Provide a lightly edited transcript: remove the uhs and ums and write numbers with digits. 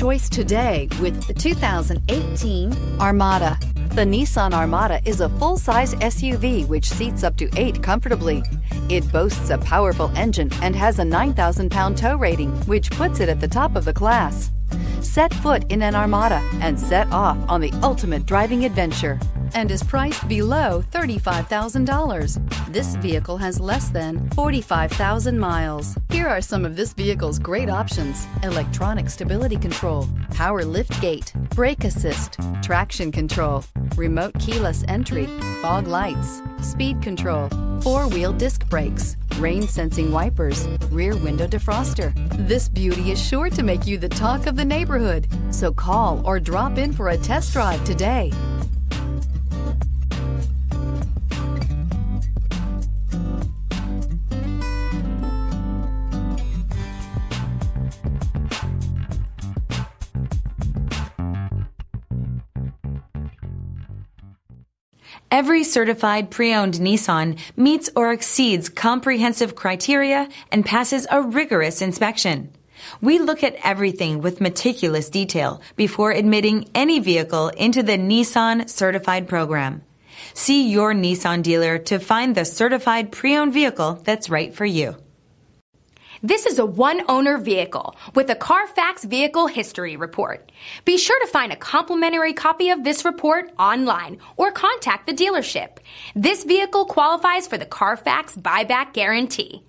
choice today with the 2018 Armada. The Nissan Armada is a full-size SUV which seats up to 8 comfortably. It boasts a powerful engine and has a 9,000-pound tow rating, which puts it at the top of the class. Set foot in an Armada and set off on the ultimate driving adventure, and is priced below $35,000. This vehicle has less than 45,000 miles. Here are some of this vehicle's great options: electronic stability control, power liftgate, brake assist, traction control, remote keyless entry, fog lights, speed control, 4-wheel disc brakes, rain sensing wipers, rear window defroster. This beauty is sure to make you the talk of the neighborhood. So call or drop in for a test drive today. Every certified pre-owned Nissan meets or exceeds comprehensive criteria and passes a rigorous inspection. We look at everything with meticulous detail before admitting any vehicle into the Nissan Certified program. See your Nissan dealer to find the certified pre-owned vehicle that's right for you. This is a one-owner vehicle with a Carfax Vehicle History Report. Be sure to find a complimentary copy of this report online or contact the dealership. This vehicle qualifies for the Carfax Buyback Guarantee.